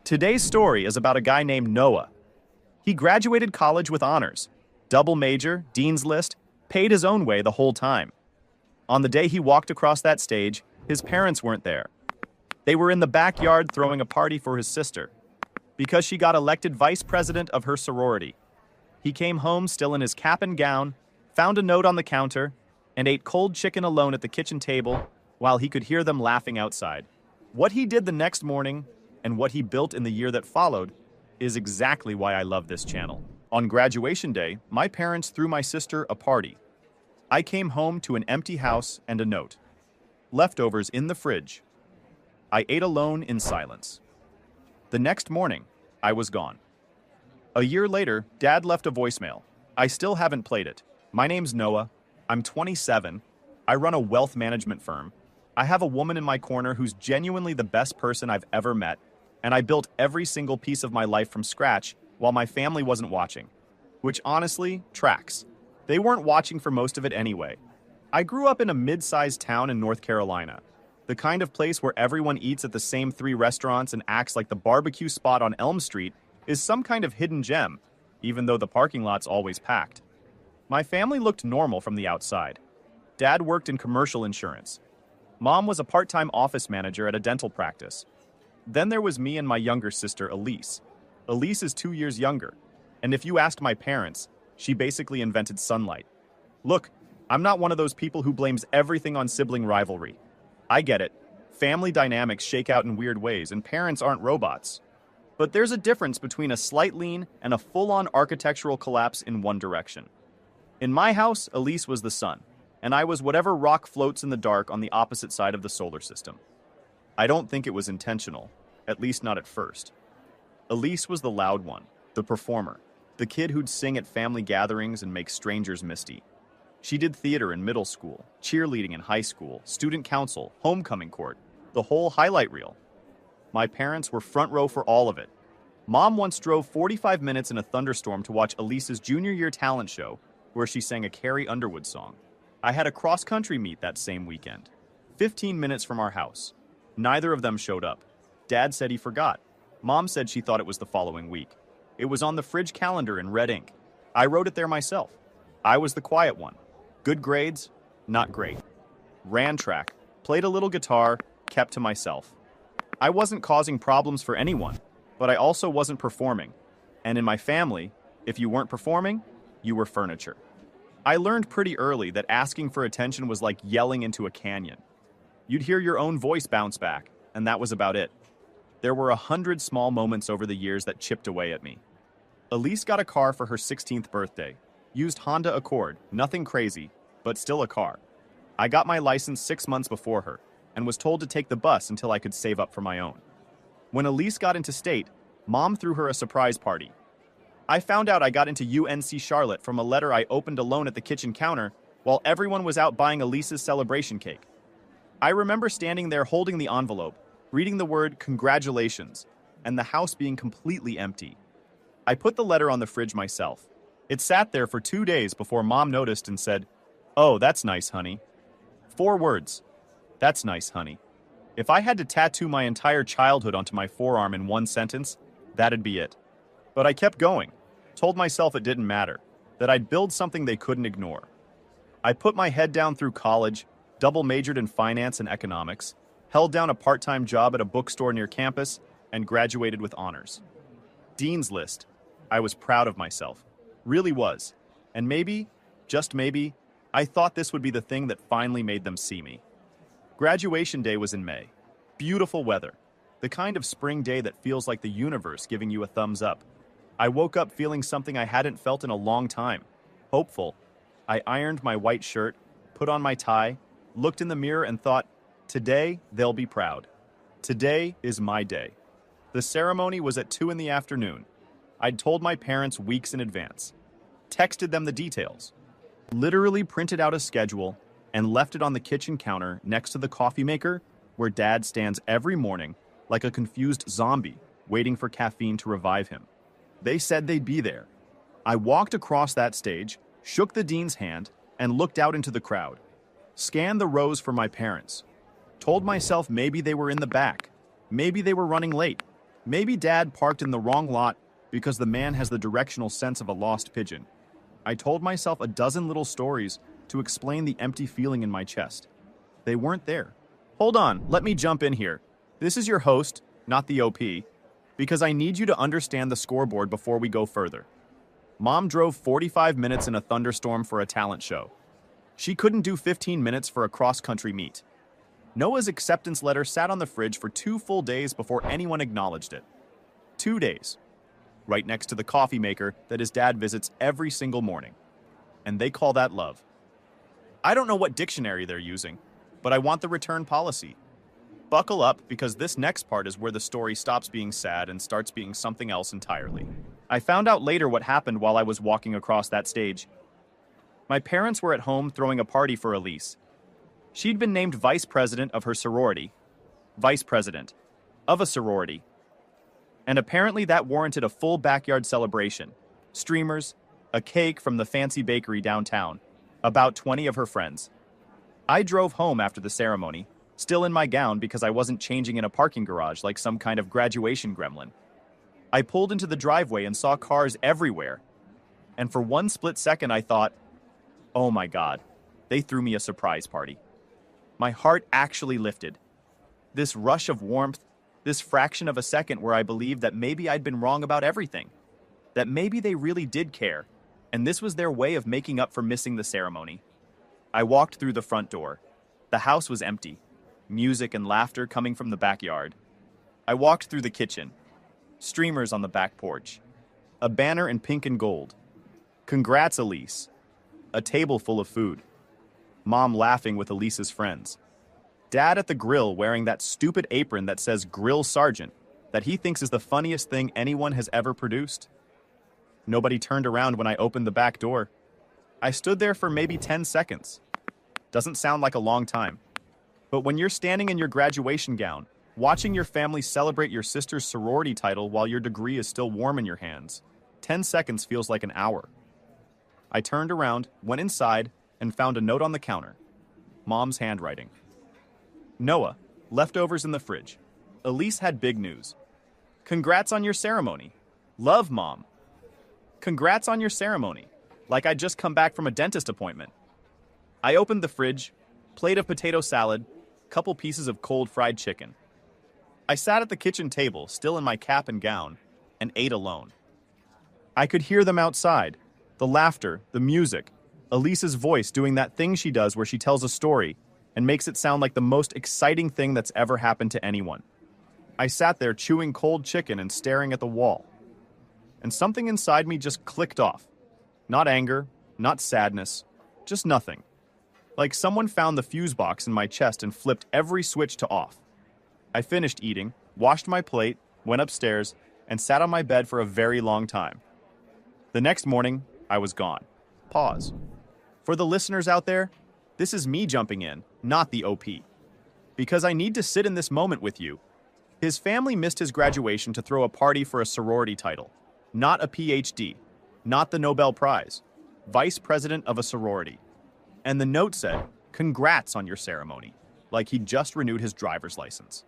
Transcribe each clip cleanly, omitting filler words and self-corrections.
Today's story is about a guy named Noah. He graduated college with honors, double major, dean's list, paid his own way the whole time. On the day he walked across that stage, his parents weren't there. They were in the backyard throwing a party for his sister, because she got elected vice president of her sorority. He came home still in his cap and gown, found a note on the counter, and ate cold chicken alone at the kitchen table while he could hear them laughing outside. What he did the next morning and what he built in the year that followed is exactly why I love this channel. On graduation day, my parents threw my sister a party. I came home to an empty house and a note. Leftovers in the fridge. I ate alone in silence. The next morning, I was gone. A year later, Dad left a voicemail. I still haven't played it. My name's Noah. I'm 27. I run a wealth management firm. I have a woman in my corner who's genuinely the best person I've ever met, and I built every single piece of my life from scratch while my family wasn't watching. Which honestly, tracks. They weren't watching for most of it anyway. I grew up in a mid-sized town in North Carolina, the kind of place where everyone eats at the same 3 restaurants and acts like the barbecue spot on Elm Street is some kind of hidden gem, even though the parking lot's always packed. My family looked normal from the outside. Dad worked in commercial insurance. Mom was a part-time office manager at a dental practice. Then there was me and my younger sister, Elise. Elise is 2 years younger, and if you asked my parents, she basically invented sunlight. Look, I'm not one of those people who blames everything on sibling rivalry. I get it. Family dynamics shake out in weird ways, and parents aren't robots. But there's a difference between a slight lean and a full-on architectural collapse in one direction. In my house, Elise was the sun, and I was whatever rock floats in the dark on the opposite side of the solar system. I don't think it was intentional, at least not at first. Elise was the loud one, the performer, the kid who'd sing at family gatherings and make strangers misty. She did theater in middle school, cheerleading in high school, student council, homecoming court, the whole highlight reel. My parents were front row for all of it. Mom once drove 45 minutes in a thunderstorm to watch Elise's junior year talent show, where she sang a Carrie Underwood song. I had a cross-country meet that same weekend, 15 minutes from our house. Neither of them showed up. Dad said he forgot. Mom said she thought it was the following week. It was on the fridge calendar in red ink. I wrote it there myself. I was the quiet one. Good grades, not great. Ran track, played a little guitar, kept to myself. I wasn't causing problems for anyone, but I also wasn't performing. And in my family, if you weren't performing, you were furniture. I learned pretty early that asking for attention was like yelling into a canyon. You'd hear your own voice bounce back, and that was about it. There were 100 small moments over the years that chipped away at me. Elise got a car for her 16th birthday. Used Honda Accord, nothing crazy, but still a car. I got my license 6 months before her, and was told to take the bus until I could save up for my own. When Elise got into state, Mom threw her a surprise party. I found out I got into UNC Charlotte from a letter I opened alone at the kitchen counter while everyone was out buying Elise's celebration cake. I remember standing there holding the envelope, reading the word congratulations, and the house being completely empty. I put the letter on the fridge myself. It sat there for 2 days before Mom noticed and said, "Oh, that's nice, honey." 4 words. That's nice, honey. If I had to tattoo my entire childhood onto my forearm in one sentence, that'd be it. But I kept going, told myself it didn't matter, that I'd build something they couldn't ignore. I put my head down through college, double majored in finance and economics, held down a part-time job at a bookstore near campus, and graduated with honors. Dean's list. I was proud of myself. Really was. And maybe, just maybe, I thought this would be the thing that finally made them see me. Graduation day was in May. Beautiful weather. The kind of spring day that feels like the universe giving you a thumbs up. I woke up feeling something I hadn't felt in a long time. Hopeful. I ironed my white shirt, put on my tie, looked in the mirror and thought, today they'll be proud. Today is my day. The ceremony was at 2 in the afternoon. I'd told my parents weeks in advance. Texted them the details. Literally printed out a schedule and left it on the kitchen counter next to the coffee maker where Dad stands every morning like a confused zombie waiting for caffeine to revive him. They said they'd be there. I walked across that stage, shook the dean's hand, and looked out into the crowd. Scanned the rows for my parents. Told myself maybe they were in the back. Maybe they were running late. Maybe Dad parked in the wrong lot because the man has the directional sense of a lost pigeon. I told myself a dozen little stories to explain the empty feeling in my chest. They weren't there. Hold on, let me jump in here. This is your host, not the OP, because I need you to understand the scoreboard before we go further. Mom drove 45 minutes in a thunderstorm for a talent show. She couldn't do 15 minutes for a cross-country meet. Noah's acceptance letter sat on the fridge for 2 full days before anyone acknowledged it. 2 days. Right next to the coffee maker that his dad visits every single morning. And they call that love. I don't know what dictionary they're using, but I want the return policy. Buckle up, because this next part is where the story stops being sad and starts being something else entirely. I found out later what happened while I was walking across that stage. My parents were at home throwing a party for Elise. She'd been named vice president of her sorority. Vice president of a sorority. And apparently that warranted a full backyard celebration. Streamers, a cake from the fancy bakery downtown, about 20 of her friends. I drove home after the ceremony, still in my gown because I wasn't changing in a parking garage like some kind of graduation gremlin. I pulled into the driveway and saw cars everywhere. And for one split second I thought, oh my God, they threw me a surprise party. My heart actually lifted. This rush of warmth, this fraction of a second where I believed that maybe I'd been wrong about everything. That maybe they really did care, and this was their way of making up for missing the ceremony. I walked through the front door. The house was empty, music and laughter coming from the backyard. I walked through the kitchen. Streamers on the back porch. A banner in pink and gold. Congrats, Elise. A table full of food. Mom laughing with Elise's friends. Dad at the grill wearing that stupid apron that says Grill Sergeant, that he thinks is the funniest thing anyone has ever produced. Nobody turned around when I opened the back door. I stood there for maybe 10 seconds. Doesn't sound like a long time. But when you're standing in your graduation gown, watching your family celebrate your sister's sorority title while your degree is still warm in your hands, 10 seconds feels like an hour. I turned around, went inside, and found a note on the counter. Mom's handwriting. Noah, leftovers in the fridge. Elise had big news. Congrats on your ceremony. Love, Mom. Congrats on your ceremony. Like I'd just come back from a dentist appointment. I opened the fridge, plate of potato salad, couple pieces of cold fried chicken. I sat at the kitchen table, still in my cap and gown, and ate alone. I could hear them outside, the laughter, the music, Elise's voice doing that thing she does where she tells a story and makes it sound like the most exciting thing that's ever happened to anyone. I sat there chewing cold chicken and staring at the wall. And something inside me just clicked off. Not anger, not sadness, just nothing. Like someone found the fuse box in my chest and flipped every switch to off. I finished eating, washed my plate, went upstairs, and sat on my bed for a very long time. The next morning, I was gone. Pause. For the listeners out there, this is me jumping in, not the OP. Because I need to sit in this moment with you. His family missed his graduation to throw a party for a sorority title, not a PhD, not the Nobel Prize, vice president of a sorority. And the note said, congrats on your ceremony, like he'd just renewed his driver's license.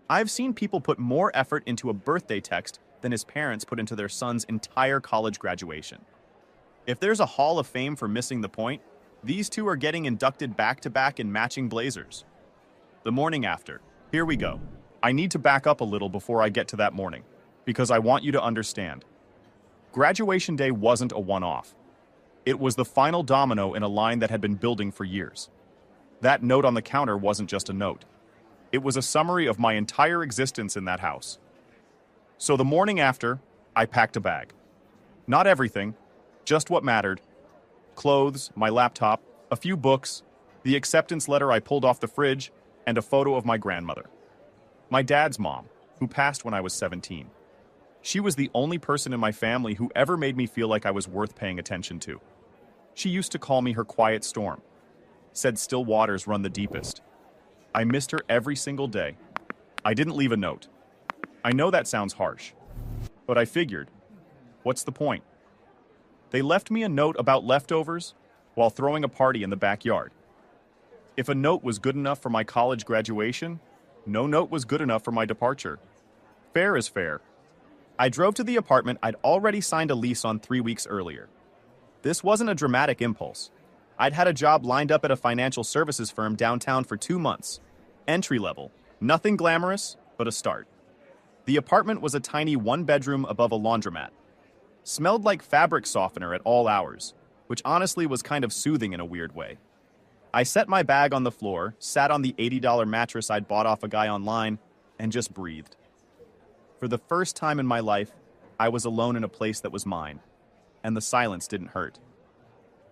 I've seen people put more effort into a birthday text than his parents put into their son's entire college graduation. If there's a Hall of Fame for missing the point, these two are getting inducted back-to-back in matching blazers. The morning after. Here we go. I need to back up a little before I get to that morning, because I want you to understand. Graduation day wasn't a one-off. It was the final domino in a line that had been building for years. That note on the counter wasn't just a note. It was a summary of my entire existence in that house. So the morning after, I packed a bag. Not everything, just what mattered. Clothes, my laptop, a few books, the acceptance letter I pulled off the fridge, and a photo of my grandmother. My dad's mom, who passed when I was 17. She was the only person in my family who ever made me feel like I was worth paying attention to. She used to call me her quiet storm. Said still waters run the deepest. I missed her every single day. I didn't leave a note. I know that sounds harsh, but I figured, what's the point? They left me a note about leftovers while throwing a party in the backyard. If a note was good enough for my college graduation, no note was good enough for my departure. Fair is fair. I drove to the apartment I'd already signed a lease on 3 weeks earlier. This wasn't a dramatic impulse. I'd had a job lined up at a financial services firm downtown for 2 months. Entry level. Nothing glamorous, but a start. The apartment was a tiny one-bedroom above a laundromat. Smelled like fabric softener at all hours, which honestly was kind of soothing in a weird way. I set my bag on the floor, sat on the $80 mattress I'd bought off a guy online, and just breathed. For the first time in my life, I was alone in a place that was mine, and the silence didn't hurt.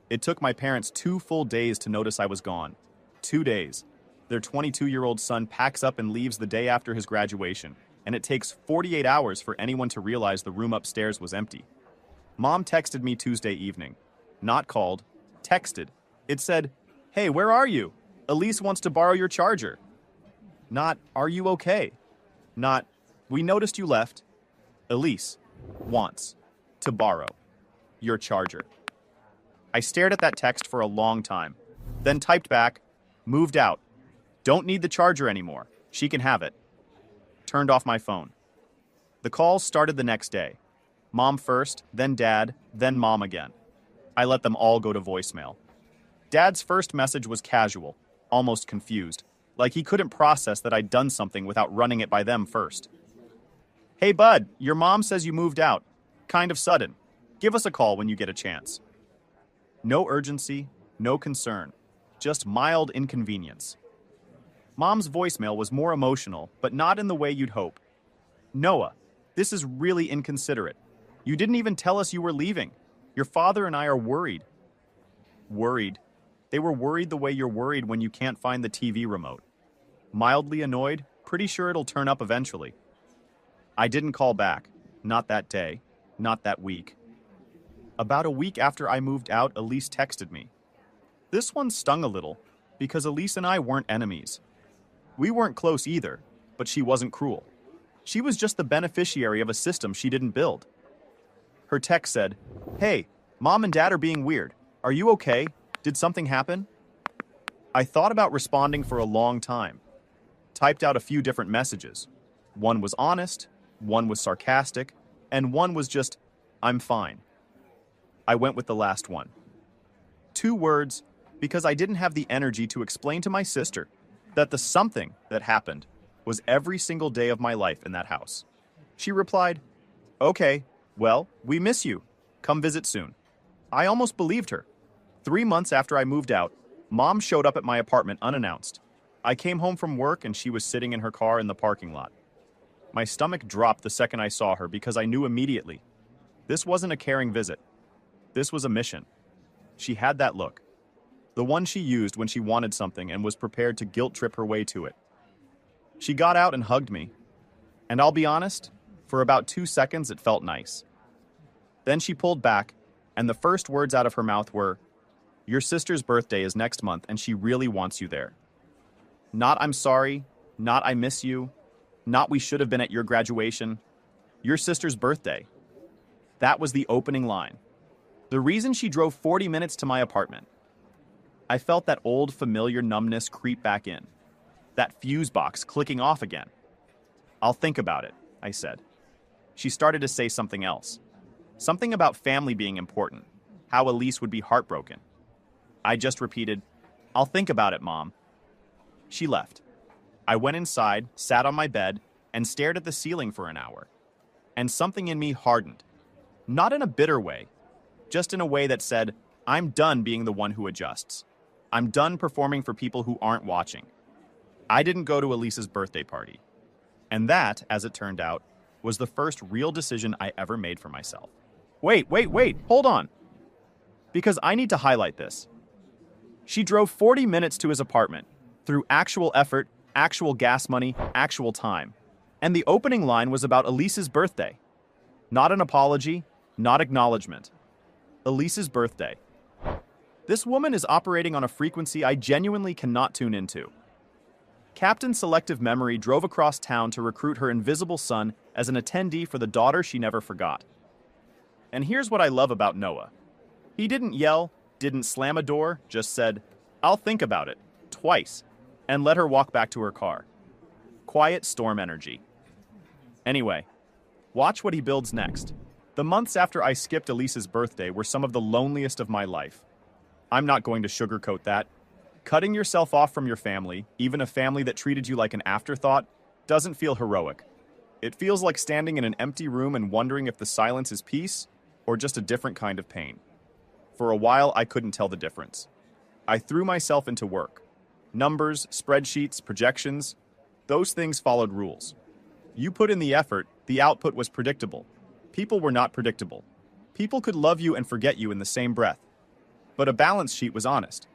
It took my parents 2 full days to notice I was gone. 2 days. Their 22-year-old son packs up and leaves the day after his graduation, and it takes 48 hours for anyone to realize the room upstairs was empty. Mom texted me Tuesday evening. Not called, texted. It said, "Hey, where are you? Elise wants to borrow your charger." Not, "Are you okay?" Not, "We noticed you left." Elise wants to borrow your charger. I stared at that text for a long time, then typed back, "Moved out. Don't need the charger anymore. She can have it." Turned off my phone. The calls started the next day. Mom first, then Dad, then Mom again. I let them all go to voicemail. Dad's first message was casual, almost confused, like he couldn't process that I'd done something without running it by them first. "Hey bud, your mom says you moved out. Kind of sudden. Give us a call when you get a chance." No urgency, no concern, just mild inconvenience. Mom's voicemail was more emotional, but not in the way you'd hope. "Noah, this is really inconsiderate. You didn't even tell us you were leaving. Your father and I are worried." Worried. They were worried the way you're worried when you can't find the TV remote. Mildly annoyed, pretty sure it'll turn up eventually. I didn't call back. Not that day. Not that week. About a week after I moved out, Elise texted me. This one stung a little, because Elise and I weren't enemies. We weren't close either, but she wasn't cruel. She was just the beneficiary of a system she didn't build. Her text said, "Hey, Mom and Dad are being weird. Are you okay? Did something happen?" I thought about responding for a long time. Typed out a few different messages. One was honest, one was sarcastic, and one was just, "I'm fine." I went with the last one. 2 words, because I didn't have the energy to explain to my sister that the something that happened was every single day of my life in that house. She replied, "Okay, well, we miss you. Come visit soon." I almost believed her. 3 months after I moved out, Mom showed up at my apartment unannounced. I came home from work and she was sitting in her car in the parking lot. My stomach dropped the second I saw her because I knew immediately. This wasn't a caring visit. This was a mission. She had that look. The one she used when she wanted something and was prepared to guilt-trip her way to it. She got out and hugged me. And I'll be honest, for about 2 seconds it felt nice. Then she pulled back, and the first words out of her mouth were, "Your sister's birthday is next month and she really wants you there." Not "I'm sorry," not "I miss you," not "we should have been at your graduation." Your sister's birthday. That was the opening line. The reason she drove 40 minutes to my apartment. I felt that old familiar numbness creep back in. That fuse box clicking off again. "I'll think about it," I said. She started to say something else. Something about family being important. How Elise would be heartbroken. I just repeated, "I'll think about it, Mom." She left. I went inside, sat on my bed, and stared at the ceiling for an hour. And something in me hardened. Not in a bitter way, just in a way that said, I'm done being the one who adjusts. I'm done performing for people who aren't watching. I didn't go to Elise's birthday party. And that, as it turned out, was the first real decision I ever made for myself. Wait, hold on. Because I need to highlight this. She drove 40 minutes to his apartment, through actual effort, actual gas money, actual time. And the opening line was about Elise's birthday. Not an apology, not acknowledgement. Elise's birthday. This woman is operating on a frequency I genuinely cannot tune into. Captain Selective Memory drove across town to recruit her invisible son as an attendee for the daughter she never forgot. And here's what I love about Noah. He didn't yell, didn't slam a door, just said, "I'll think about it," twice, and let her walk back to her car. Quiet storm energy. Anyway, watch what he builds next. The months after I skipped Elise's birthday were some of the loneliest of my life. I'm not going to sugarcoat that. Cutting yourself off from your family, even a family that treated you like an afterthought, doesn't feel heroic. It feels like standing in an empty room and wondering if the silence is peace or just a different kind of pain. For a while, I couldn't tell the difference. I threw myself into work. Numbers, spreadsheets, projections, those things followed rules. You put in the effort, the output was predictable. People were not predictable. People could love you and forget you in the same breath. But a balance sheet was honest.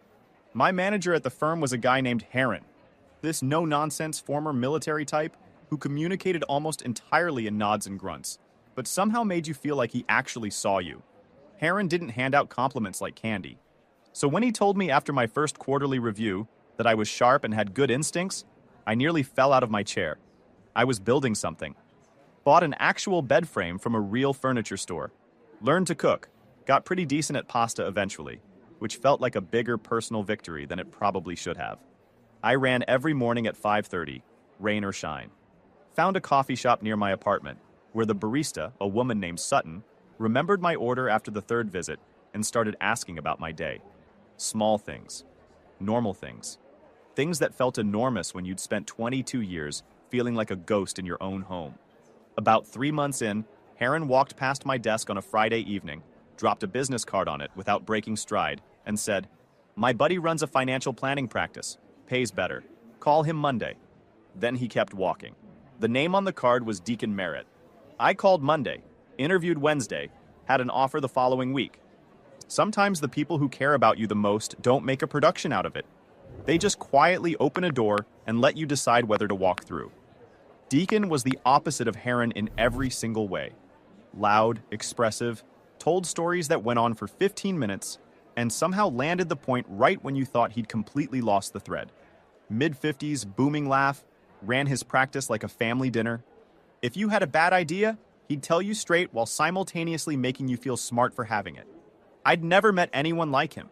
My manager at the firm was a guy named Heron, this no-nonsense former military type who communicated almost entirely in nods and grunts, but somehow made you feel like he actually saw you. Heron didn't hand out compliments like candy. So when he told me after my first quarterly review that I was sharp and had good instincts, I nearly fell out of my chair. I was building something. Bought an actual bed frame from a real furniture store. Learned to cook. Got pretty decent at pasta eventually, which felt like a bigger personal victory than it probably should have. I ran every morning at 5:30, rain or shine. Found a coffee shop near my apartment, where the barista, a woman named Sutton, remembered my order after the third visit and started asking about my day. Small things. Normal things. Things that felt enormous when you'd spent 22 years feeling like a ghost in your own home. About 3 months in, Heron walked past my desk on a Friday evening, dropped a business card on it without breaking stride, and said, "My buddy runs a financial planning practice. Pays better. Call him Monday." Then he kept walking. The name on the card was Deacon Merritt. I called Monday, interviewed Wednesday, had an offer the following week. Sometimes the people who care about you the most don't make a production out of it. They just quietly open a door and let you decide whether to walk through. Deacon was the opposite of Heron in every single way. Loud, expressive, told stories that went on for 15 minutes, and somehow landed the point right when you thought he'd completely lost the thread. Mid-50s, booming laugh, ran his practice like a family dinner. If you had a bad idea, he'd tell you straight while simultaneously making you feel smart for having it. I'd never met anyone like him.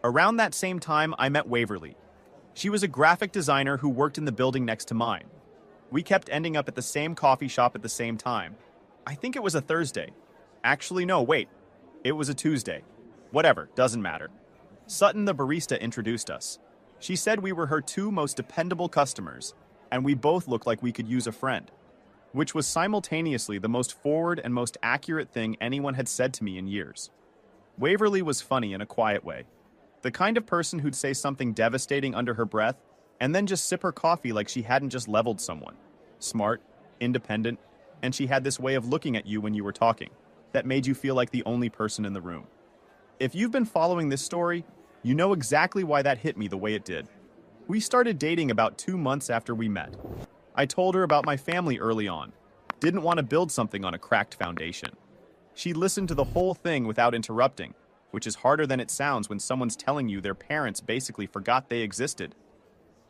Around that same time, I met Waverly. She was a graphic designer who worked in the building next to mine. We kept ending up at the same coffee shop at the same time. I think it was a Thursday. Actually, no, wait. It was a Tuesday. Whatever, doesn't matter. Sutton, the barista, introduced us. She said we were her two most dependable customers, and we both looked like we could use a friend, which was simultaneously the most forward and most accurate thing anyone had said to me in years. Waverly was funny in a quiet way. The kind of person who'd say something devastating under her breath and then just sip her coffee like she hadn't just leveled someone. Smart, independent, and she had this way of looking at you when you were talking that made you feel like the only person in the room. If you've been following this story, you know exactly why that hit me the way it did. We started dating about 2 months after we met. I told her about my family early on. Didn't want to build something on a cracked foundation. She listened to the whole thing without interrupting, which is harder than it sounds when someone's telling you their parents basically forgot they existed.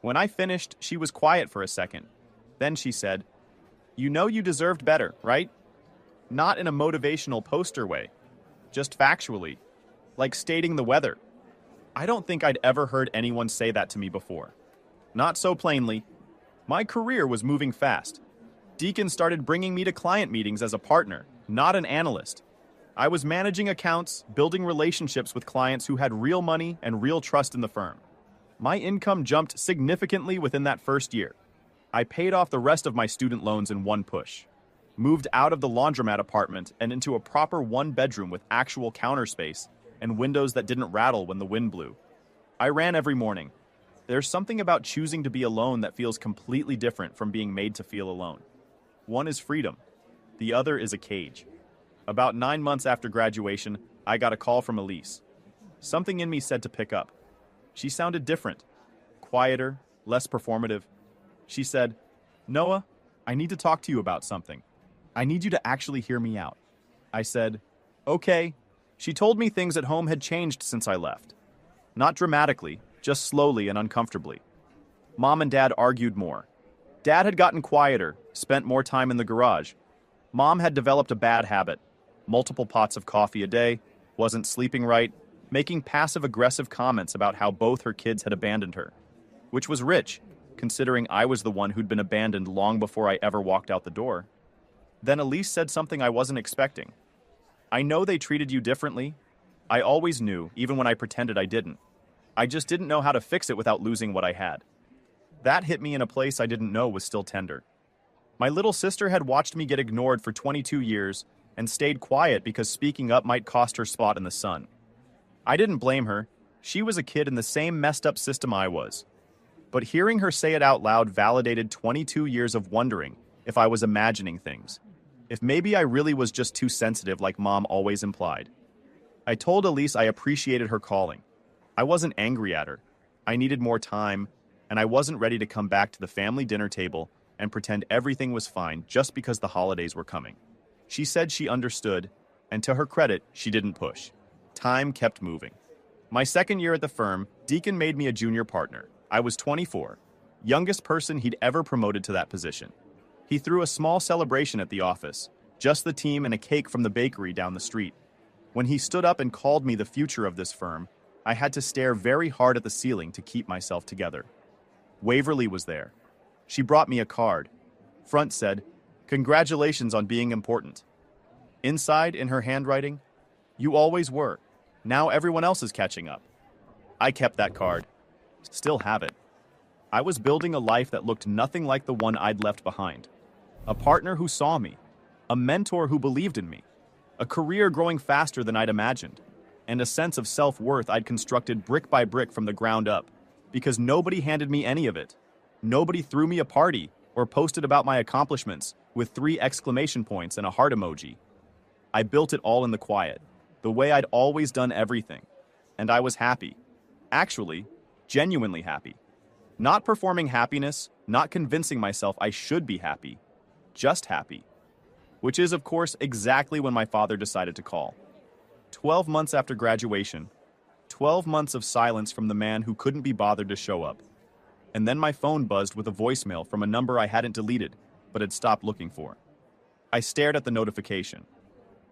When I finished, she was quiet for a second. Then she said, "You know you deserved better, right?" Not in a motivational poster way, just factually, like stating the weather. I don't think I'd ever heard anyone say that to me before. Not so plainly. My career was moving fast. Deacon started bringing me to client meetings as a partner, not an analyst. I was managing accounts, building relationships with clients who had real money and real trust in the firm. My income jumped significantly within that first year. I paid off the rest of my student loans in one push. Moved out of the laundromat apartment and into a proper one-bedroom with actual counter space and windows that didn't rattle when the wind blew. I ran every morning. There's something about choosing to be alone that feels completely different from being made to feel alone. One is freedom. The other is a cage. About 9 months after graduation, I got a call from Elise. Something in me said to pick up. She sounded different, quieter, less performative. She said, "Noah, I need to talk to you about something. I need you to actually hear me out." I said, "Okay." She told me things at home had changed since I left. Not dramatically, just slowly and uncomfortably. Mom and Dad argued more. Dad had gotten quieter, spent more time in the garage. Mom had developed a bad habit. Multiple pots of coffee a day, wasn't sleeping right, making passive-aggressive comments about how both her kids had abandoned her. Which was rich, considering I was the one who'd been abandoned long before I ever walked out the door. Then Elise said something I wasn't expecting. I know they treated you differently. I always knew, even when I pretended I didn't. I just didn't know how to fix it without losing what I had. That hit me in a place I didn't know was still tender. My little sister had watched me get ignored for 22 years and stayed quiet because speaking up might cost her spot in the sun. I didn't blame her. She was a kid in the same messed up system I was. But hearing her say it out loud validated 22 years of wondering if I was imagining things. If maybe I really was just too sensitive like Mom always implied. I told Elise I appreciated her calling. I wasn't angry at her. I needed more time, and I wasn't ready to come back to the family dinner table and pretend everything was fine just because the holidays were coming. She said she understood, and to her credit, she didn't push. Time kept moving. My second year at the firm, Deacon made me a junior partner. I was 24, youngest person he'd ever promoted to that position. He threw a small celebration at the office, just the team and a cake from the bakery down the street. When he stood up and called me the future of this firm, I had to stare very hard at the ceiling to keep myself together. Waverly was there. She brought me a card. Front said, "Congratulations on being important." Inside, in her handwriting, "You always were. Now everyone else is catching up." I kept that card. Still have it. I was building a life that looked nothing like the one I'd left behind. A partner who saw me. A mentor who believed in me. A career growing faster than I'd imagined. And a sense of self-worth I'd constructed brick by brick from the ground up. Because nobody handed me any of it. Nobody threw me a party or posted about my accomplishments with 3 exclamation points and a heart emoji. I built it all in the quiet, the way I'd always done everything. And I was happy. Actually, genuinely happy. Not performing happiness, not convincing myself I should be happy. Just happy. Which is, of course, exactly when my father decided to call. 12 months after graduation. 12 months of silence from the man who couldn't be bothered to show up. And then my phone buzzed with a voicemail from a number I hadn't deleted, but had stopped looking for. I stared at the notification.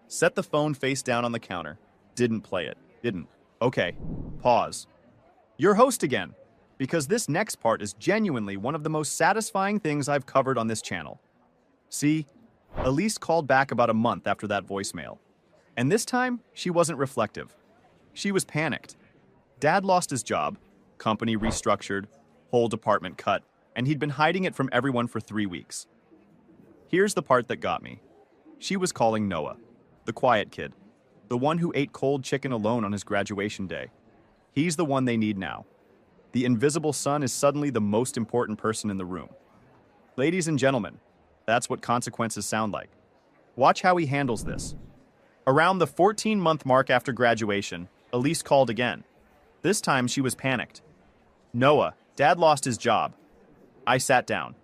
Set the phone face down on the counter. Didn't play it. Didn't. Okay. Pause. Your host again. Because this next part is genuinely one of the most satisfying things I've covered on this channel. See, Elise called back about a month after that voicemail. And this time, she wasn't reflective. She was panicked. Dad lost his job, company restructured, whole department cut, and he'd been hiding it from everyone for 3 weeks. Here's the part that got me. She was calling Noah, the quiet kid, the one who ate cold chicken alone on his graduation day. He's the one they need now. The invisible son is suddenly the most important person in the room. Ladies and gentlemen, that's what consequences sound like. Watch how he handles this. Around the 14-month mark after graduation, Elise called again. This time she was panicked. "Noah, Dad lost his job." I sat down.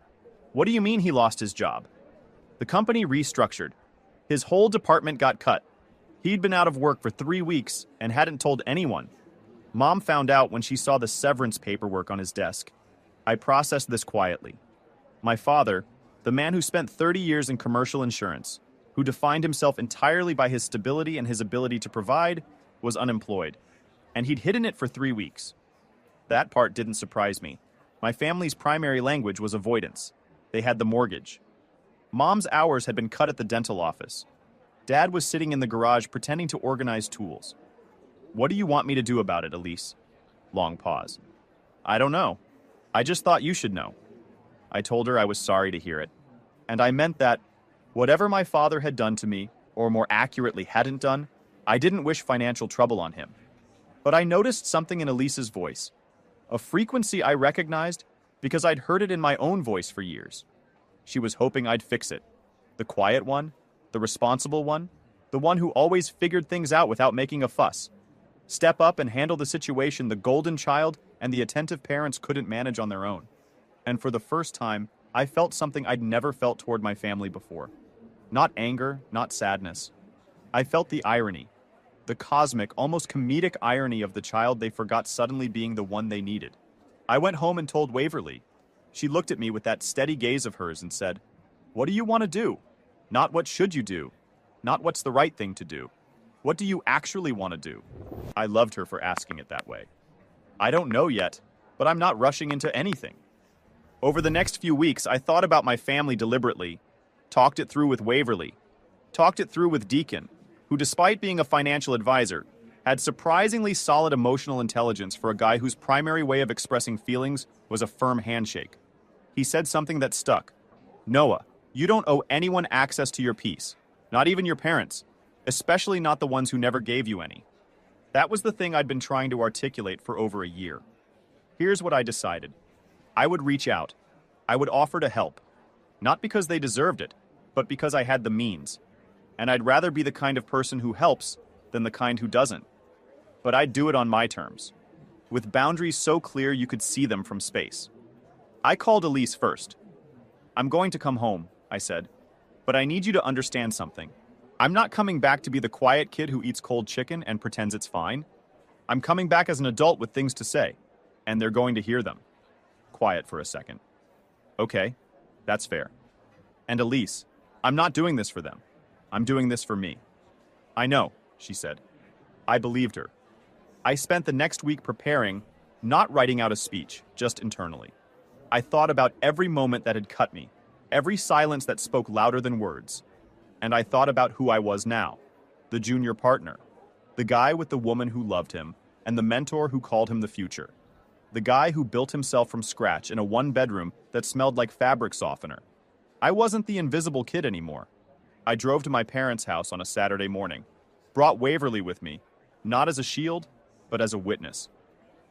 "What do you mean he lost his job?" "The company restructured. His whole department got cut. He'd been out of work for 3 weeks and hadn't told anyone. Mom found out when she saw the severance paperwork on his desk. I processed this quietly. My father, the man who spent 30 years in commercial insurance, who defined himself entirely by his stability and his ability to provide, was unemployed. And he'd hidden it for 3 weeks. That part didn't surprise me. My family's primary language was avoidance. They had the mortgage. Mom's hours had been cut at the dental office. Dad was sitting in the garage pretending to organize tools. "What do you want me to do about it, Elise?" Long pause. "I don't know. I just thought you should know." I told her I was sorry to hear it. And I meant that, whatever my father had done to me, or more accurately hadn't done, I didn't wish financial trouble on him. But I noticed something in Elise's voice. A frequency I recognized because I'd heard it in my own voice for years. She was hoping I'd fix it. The quiet one, the responsible one, the one who always figured things out without making a fuss. Step up and handle the situation the golden child and the attentive parents couldn't manage on their own. And for the first time, I felt something I'd never felt toward my family before. Not anger, not sadness. I felt the irony. The cosmic, almost comedic irony of the child they forgot suddenly being the one they needed. I went home and told Waverly. She looked at me with that steady gaze of hers and said, "What do you want to do? Not what should you do? Not what's the right thing to do. What do you actually want to do?" I loved her for asking it that way. "I don't know yet, but I'm not rushing into anything." Over the next few weeks, I thought about my family deliberately, talked it through with Waverly, talked it through with Deacon, who, despite being a financial advisor, had surprisingly solid emotional intelligence for a guy whose primary way of expressing feelings was a firm handshake. He said something that stuck. Noah, you don't owe anyone access to your peace, not even your parents, especially not the ones who never gave you any. That was the thing I'd been trying to articulate for over a year. Here's what I decided. I would reach out. I would offer to help. Not because they deserved it, but because I had the means. And I'd rather be the kind of person who helps than the kind who doesn't. But I'd do it on my terms, with boundaries so clear you could see them from space. I called Elise first. I'm going to come home, I said, but I need you to understand something. I'm not coming back to be the quiet kid who eats cold chicken and pretends it's fine. I'm coming back as an adult with things to say, and they're going to hear them. Quiet for a second. Okay, that's fair. And Elise, I'm not doing this for them. I'm doing this for me. I know, she said. I believed her. I spent the next week preparing, not writing out a speech, just internally. I thought about every moment that had cut me, every silence that spoke louder than words. And I thought about who I was now, the junior partner, the guy with the woman who loved him, and the mentor who called him the future, the guy who built himself from scratch in a one-bedroom that smelled like fabric softener. I wasn't the invisible kid anymore. I drove to my parents' house on a Saturday morning, brought Waverly with me, not as a shield, but as a witness.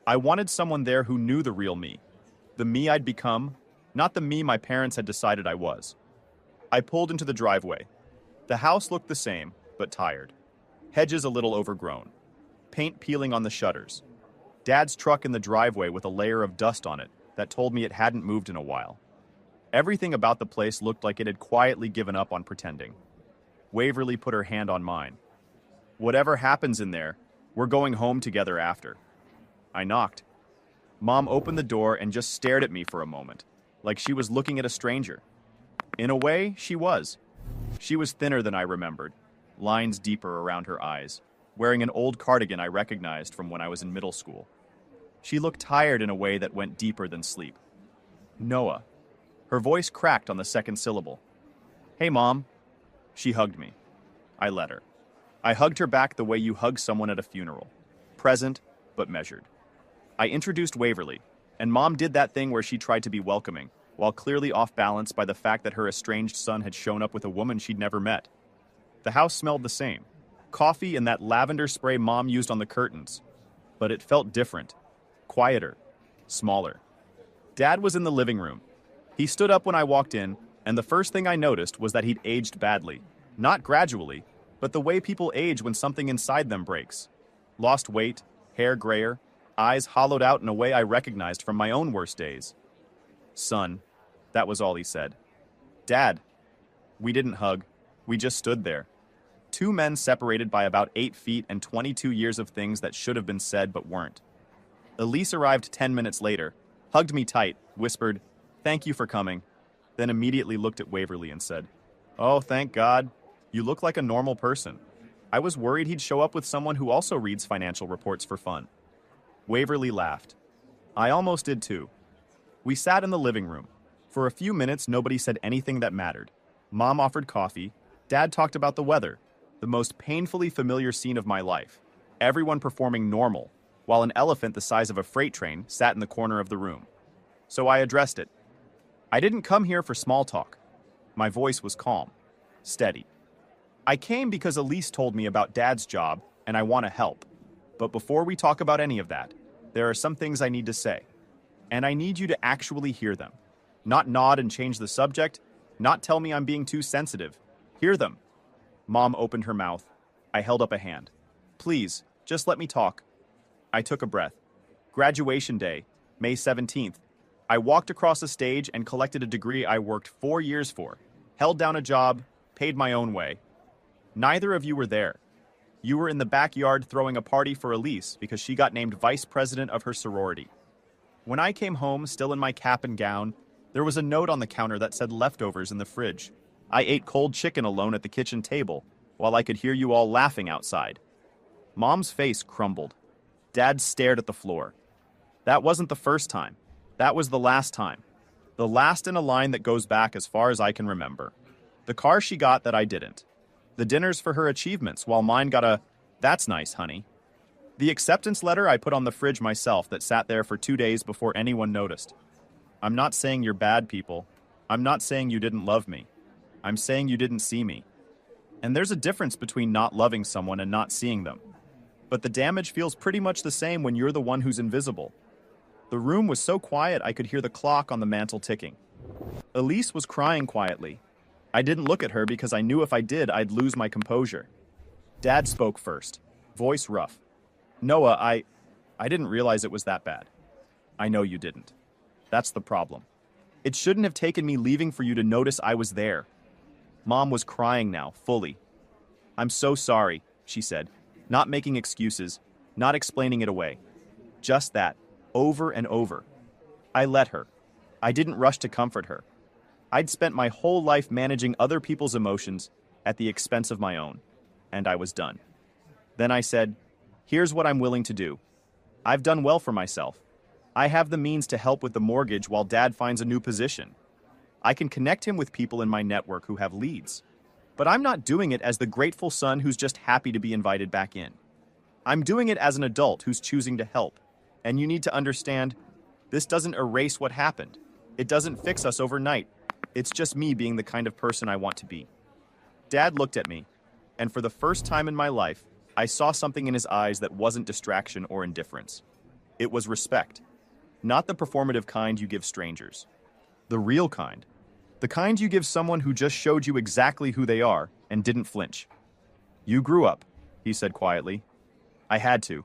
I wanted someone there who knew the real me, the me I'd become, not the me my parents had decided I was. I pulled into the driveway. The house looked the same, but tired. Hedges a little overgrown. Paint peeling on the shutters. Dad's truck in the driveway with a layer of dust on it that told me it hadn't moved in a while. Everything about the place looked like it had quietly given up on pretending. Waverly put her hand on mine. Whatever happens in there, we're going home together after. I knocked. Mom opened the door and just stared at me for a moment, like she was looking at a stranger. In a way, she was. She was thinner than I remembered, lines deeper around her eyes, wearing an old cardigan I recognized from when I was in middle school. She looked tired in a way that went deeper than sleep. Noah. Her voice cracked on the second syllable. Hey, Mom. She hugged me. I let her. I hugged her back the way you hug someone at a funeral, present but measured. I introduced Waverly, and Mom did that thing where she tried to be welcoming, while clearly off balance by the fact that her estranged son had shown up with a woman she'd never met. The house smelled the same, coffee and that lavender spray Mom used on the curtains, but it felt different, quieter, smaller. Dad was in the living room. He stood up when I walked in, and the first thing I noticed was that he'd aged badly, not gradually, but the way people age when something inside them breaks. Lost weight, hair grayer, eyes hollowed out in a way I recognized from my own worst days. Son, that was all he said. Dad. We didn't hug. We just stood there. Two men separated by about 8 feet and 22 years of things that should have been said but weren't. Elise arrived 10 minutes later, hugged me tight, whispered, "Thank you for coming," then immediately looked at Waverly and said, "Oh, thank God. You look like a normal person. I was worried he'd show up with someone who also reads financial reports for fun." Waverly laughed. I almost did too. We sat in the living room. For a few minutes, nobody said anything that mattered. Mom offered coffee. Dad talked about the weather, the most painfully familiar scene of my life. Everyone performing normal, while an elephant the size of a freight train sat in the corner of the room. So I addressed it. I didn't come here for small talk. My voice was calm, steady. I came because Elise told me about Dad's job, and I want to help. But before we talk about any of that, there are some things I need to say. And I need you to actually hear them. Not nod and change the subject, not tell me I'm being too sensitive. Hear them. Mom opened her mouth. I held up a hand. Please, just let me talk. I took a breath. Graduation day, May 17th. I walked across a stage and collected a degree I worked 4 years for, held down a job, paid my own way. Neither of you were there. You were in the backyard throwing a party for Elise because she got named vice president of her sorority. When I came home, still in my cap and gown, there was a note on the counter that said leftovers in the fridge. I ate cold chicken alone at the kitchen table, while I could hear you all laughing outside. Mom's face crumbled. Dad stared at the floor. That wasn't the first time. That was the last time. The last in a line that goes back as far as I can remember. The car she got that I didn't. The dinners for her achievements, while mine got a, "That's nice, honey." The acceptance letter I put on the fridge myself that sat there for 2 days before anyone noticed. I'm not saying you're bad people. I'm not saying you didn't love me. I'm saying you didn't see me. And there's a difference between not loving someone and not seeing them. But the damage feels pretty much the same when you're the one who's invisible. The room was so quiet I could hear the clock on the mantel ticking. Elise was crying quietly. I didn't look at her because I knew if I did, I'd lose my composure. Dad spoke first, voice rough. "Noah, I didn't realize it was that bad." "I know you didn't. That's the problem. It shouldn't have taken me leaving for you to notice I was there." Mom was crying now, fully. "I'm so sorry," she said, not making excuses, not explaining it away. Just that, over and over. I let her. I didn't rush to comfort her. I'd spent my whole life managing other people's emotions at the expense of my own, and I was done. Then I said, "Here's what I'm willing to do. I've done well for myself. I have the means to help with the mortgage while Dad finds a new position. I can connect him with people in my network who have leads. But I'm not doing it as the grateful son who's just happy to be invited back in. I'm doing it as an adult who's choosing to help. And you need to understand, this doesn't erase what happened. It doesn't fix us overnight. It's just me being the kind of person I want to be." Dad looked at me, and for the first time in my life, I saw something in his eyes that wasn't distraction or indifference. It was respect. Not the performative kind you give strangers. The real kind. The kind you give someone who just showed you exactly who they are and didn't flinch. "You grew up," he said quietly. "I had to.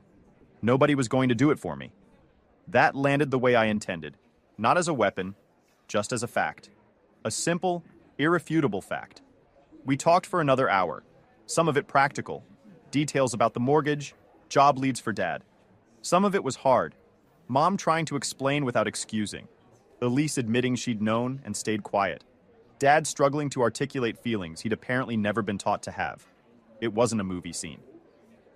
Nobody was going to do it for me." That landed the way I intended. Not as a weapon, just as a fact. A simple, irrefutable fact. We talked for another hour, some of it practical. Details about the mortgage, job leads for Dad. Some of it was hard. Mom trying to explain without excusing. Elise admitting she'd known and stayed quiet. Dad struggling to articulate feelings he'd apparently never been taught to have. It wasn't a movie scene.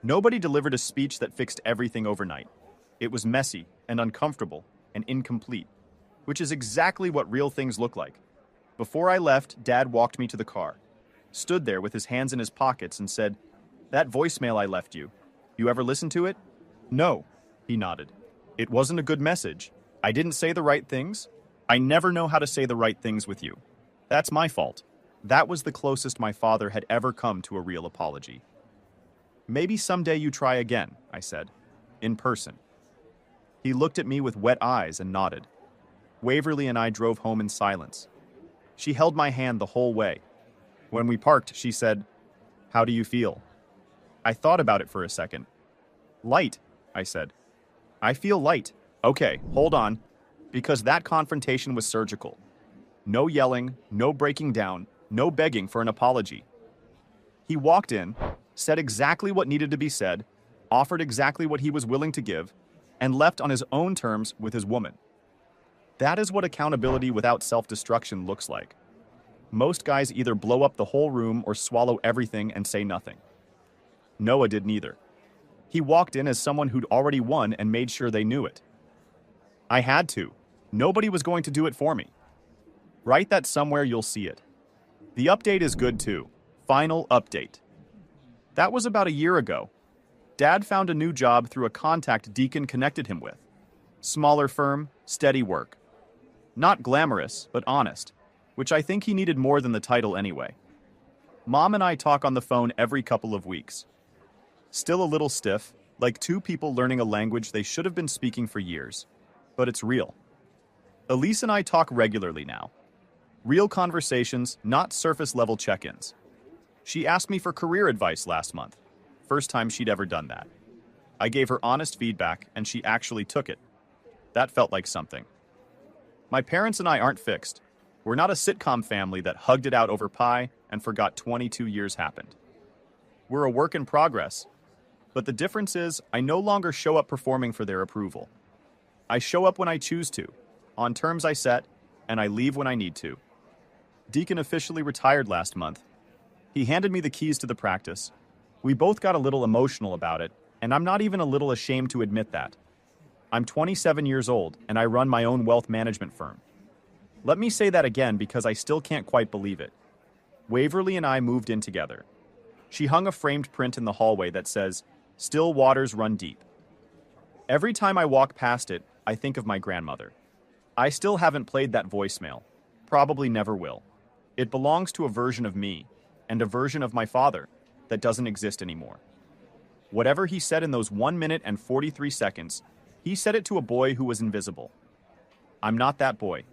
Nobody delivered a speech that fixed everything overnight. It was messy and uncomfortable and incomplete, which is exactly what real things look like. Before I left, Dad walked me to the car, stood there with his hands in his pockets and said, "That voicemail I left you, you ever listen to it?" "No," he nodded. "It wasn't a good message. I didn't say the right things. I never know how to say the right things with you. That's my fault." That was the closest my father had ever come to a real apology. "Maybe someday you try again," I said, "in person." He looked at me with wet eyes and nodded. Waverly and I drove home in silence. She held my hand the whole way. When we parked, she said, "How do you feel?" I thought about it for a second. "Light," I said. "I feel light." "Okay, hold on," because that confrontation was surgical. No yelling, no breaking down, no begging for an apology. He walked in, said exactly what needed to be said, offered exactly what he was willing to give, and left on his own terms with his woman. That is what accountability without self-destruction looks like. Most guys either blow up the whole room or swallow everything and say nothing. Noah did neither. He walked in as someone who'd already won and made sure they knew it. I had to. Nobody was going to do it for me. Write that somewhere, you'll see it. The update is good too. Final update. That was about a year ago. Dad found a new job through a contact Deacon connected him with. Smaller firm, steady work. Not glamorous, but honest, which I think he needed more than the title anyway. Mom and I talk on the phone every couple of weeks. Still a little stiff, like two people learning a language they should have been speaking for years. But it's real. Elise and I talk regularly now. Real conversations, not surface-level check-ins. She asked me for career advice last month. First time she'd ever done that. I gave her honest feedback, and she actually took it. That felt like something. My parents and I aren't fixed. We're not a sitcom family that hugged it out over pie and forgot 22 years happened. We're a work in progress. But the difference is, I no longer show up performing for their approval. I show up when I choose to, on terms I set, and I leave when I need to. Deacon officially retired last month. He handed me the keys to the practice. We both got a little emotional about it, and I'm not even a little ashamed to admit that. I'm 27 years old, and I run my own wealth management firm. Let me say that again because I still can't quite believe it. Waverly and I moved in together. She hung a framed print in the hallway that says, "Still waters run deep." Every time I walk past it, I think of my grandmother. I still haven't played that voicemail. Probably never will. It belongs to a version of me, and a version of my father, that doesn't exist anymore. Whatever he said in those 1 minute and 43 seconds, he said it to a boy who was invisible. I'm not that boy,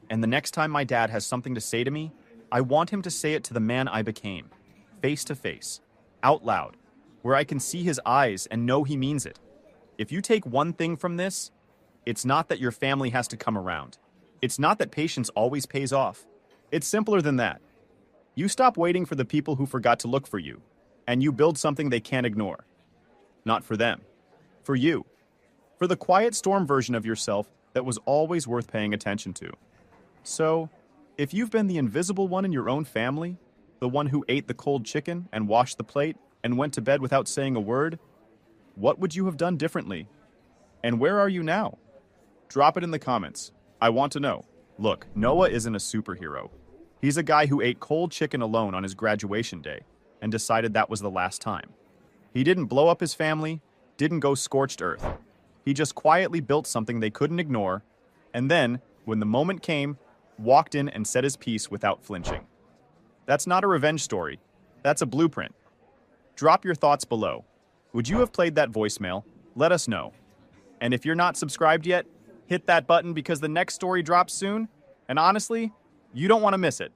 and the next time my dad has something to say to me, I want him to say it to the man I became, face to face, out loud, where I can see his eyes and know he means it. If you take one thing from this, it's not that your family has to come around. It's not that patience always pays off. It's simpler than that. You stop waiting for the people who forgot to look for you, and you build something they can't ignore. Not for them. For you. For the quiet storm version of yourself that was always worth paying attention to. So, if you've been the invisible one in your own family, the one who ate the cold chicken and washed the plate and went to bed without saying a word, what would you have done differently? And where are you now? Drop it in the comments. I want to know. Look, Noah isn't a superhero. He's a guy who ate cold chicken alone on his graduation day and decided that was the last time. He didn't blow up his family, didn't go scorched earth. He just quietly built something they couldn't ignore, and then, when the moment came, walked in and said his piece without flinching. That's not a revenge story. That's a blueprint. Drop your thoughts below. Would you have played that voicemail? Let us know. And if you're not subscribed yet, hit that button because the next story drops soon, and honestly, you don't want to miss it.